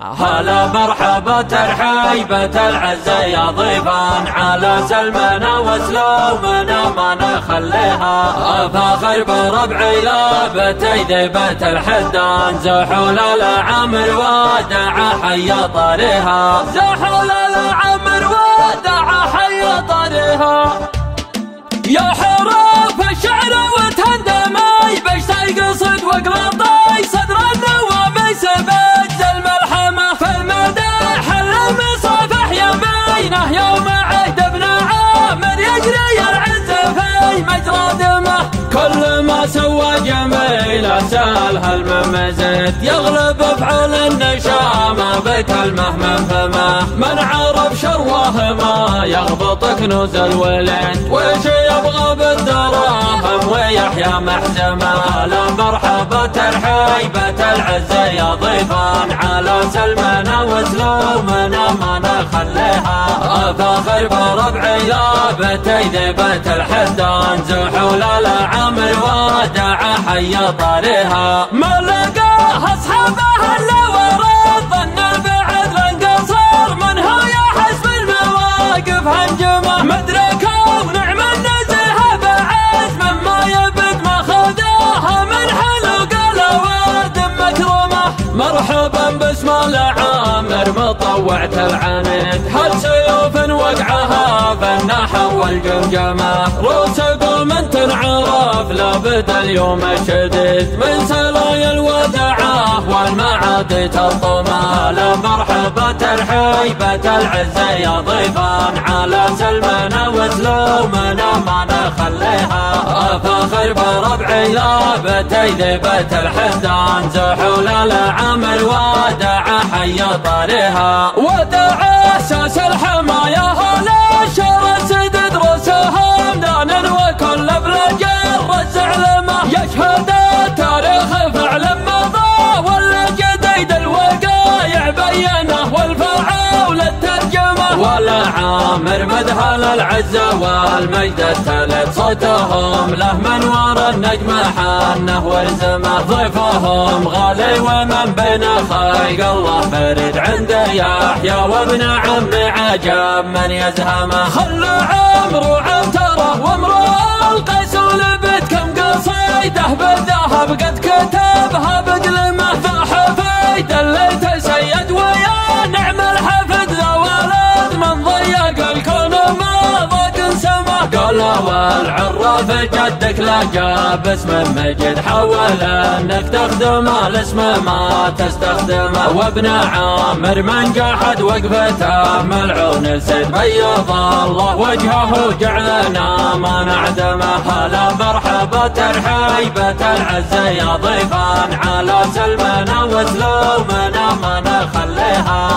هلا مرحبا ترحيبة العزة يا ضيفان على سلمنا وسلومنا ما نخليها. فاخر بربعي لابتي ذيبة الحدان زحول العمر ودع حي طريها. زحول العمر ودع حي طريها. يا حروف الشعر وتهندمي بش تقصد وقلطي صدر النوامي سبج الملحمة في المدح المصافح يمينه يوم عهد ابن عامر يجري العز في مجرى دمه. كل ما سوى جميل سالها الممزد يغلب افعال النشامة بكلمه من فمه. من عرف شروه ما يغبط كنوز الولد وش يبغى بالدراهم ويحيى محزمه. لا مرحبا ترحيبة العزة يا ضيفان على سلمنا وسلومنا ما نخليها. فاخر بربعي لابتي ذيبة الحدان زحول العمر ودع حي طريها. ما لقاه اصحابه الا ورد ظن البعد لانقصر منها يا حسب المواقف هنجمه. مدركه ونعم النزهه بعزم ما يبد ما خذاها من حلق الاواد مكرمه. مرحبا باسم العامر مطوعة العنيد هل سيوف وقعها فالنحو والجمجمه. روس قوم تنعرف لابد اليوم شديد من سلايا الودعه والمعاد تلطمه. لا مرحبا ترحيبة العزة يا ضيفان على سلمنا وسلومنا ما نخليها. فاخر بربعي لابتي ذيبة الحدان زحول العمر ودع حي طريها. ودع اساس الحماية هلا شر سدد رؤوسهم دانا وكل بلجر الزعلمه. يشهد التاريخ فعل مضى والجديد الوقايع بينه والفعول الترجمه. والعامر مذهل العزة والمجد الثالث صوتهم له من ورا النجم حنه ورزمه. ضيفهم غالي ومن بين خلق الله فريد عنده يحيى وابن عمي عجب من يزهمه. خلوا عمرو عنتره وامرؤ القيس ولبت كم قصيده بالذهب قد كتبها بقلمه. ذا حفيد اللي تسيد ويا نعم الحفد ذا ولد من ضيق الكون ما ضاق سمه. قالوا والعراف جدك لقى باسم مجد حول انك تخدمه الاسم ما تستخدمه. وابن عامر من جحد وقفته ملعون سيد بيض الله وجهه جعلنا ما نعدمه. هلا مرحبا ترحيبة العزة يا ضيفان على سلمنا وسلومنا ما نخليها.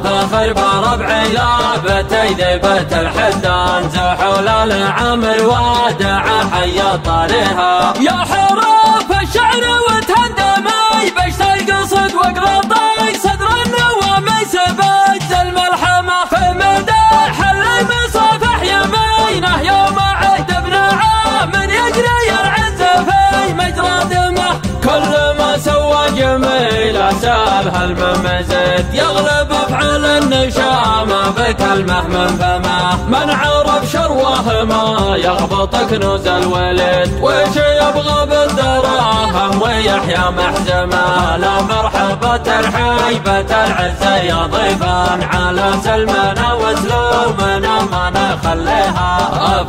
فاخر بربعي لابتي ذيبة الحدان زحول العمر ودع حي طريها. يا حروف الشعر وتهندمي بش تقصد وقلطي صدر النوامي سبج الملحمة. في مدح المصافح يمينه يوم عهد ابن عامر يجري العز في مجرى دمه. كل ما سوى جميل سالها الممزد يغلب افعال النشامة بكلمه من فمه. من عرف شروه ما يغبط كنوز الولد وش يبغى بالدراهم ويحيى محزمه. لا مرحبا ترحيبة العزة يا ضيفان على سلمنا وسلومنا ما نخليها.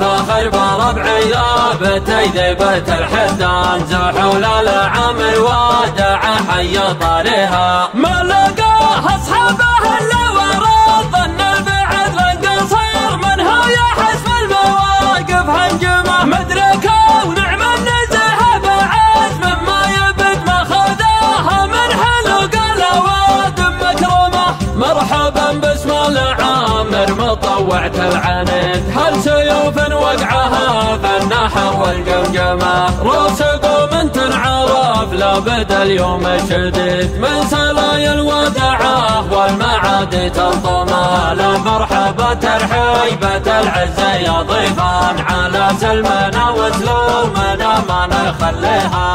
فاخر بربعي لابتي ذيبة الحدان زحول العمر ودع حي طريها. ما لقاه اصحابه الا ورد ظن البعد لانقصر منها يا حسب المواقف هنجمه. مدركه ونعم النزهه بعزم ما يبد ما خذاها من حلق الاواد مكرمه. مرحبا باسم العامر مطوعة العنيد هل سيوف وقعها فالنحو والجمجمه. روس قوم تنعرف لابد اليوم شديد من سلايا الودعه والمعاد تلطمه. لا مرحبا مرحبا ترحيبة العزة يا ضيفان على سلمنا وسلومنا ما نخليها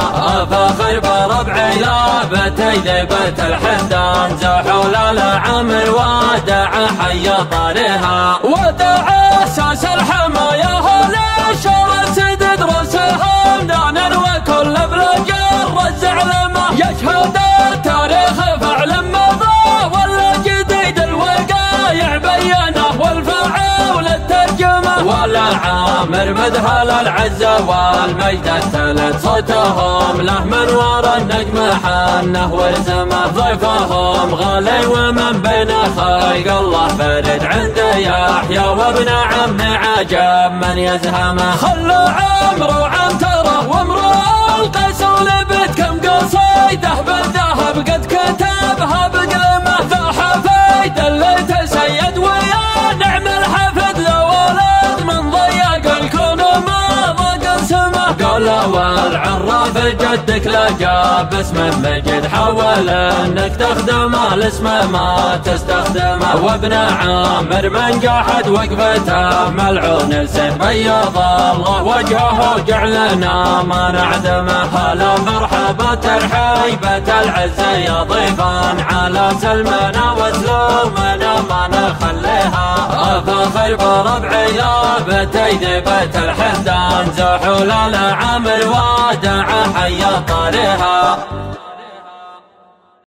فخر بربعي لابتي ذيبة الحمدان زحول العمر ودع حي طارها ودع اساس الحماية للشرس تدرسهم دانا وكل بلجر الزعلمة يشهد التاريخ فعل مضى ولا جديد الوقايع بينه والفعول الترجمة ولا عامر مذهل العزة والمجد الثلث صوتهم له من وراء النجم حنه ورزمه ضيفهم غالي ومن بين خلق الله فرد عنده يحيى وابن عم عجب من يزهمه خلوا عمرو عنتره وامرؤ القيس ولبت كم قصيده بالذهب قد كتبها بقلمه ذا حفيد اللي تسيد ويا نعم الحفد لو ولد من ضيق الكون ما ضاق اسمه قالوا والعراف جدك لقى باسم مجد حول انك تخدم الاسم ما تستخدمه وابن عامر من جاحد وقفته ملعون السيف بيض الله وجهه جعلنا ما نعدمه هلا مرحبا ترحيبة العزة يا ضيفان على سلمنا وسلومنا ما نخليها فخر بربعي لابتي ذيبة الحمدان زحول العمر ودع حي طارها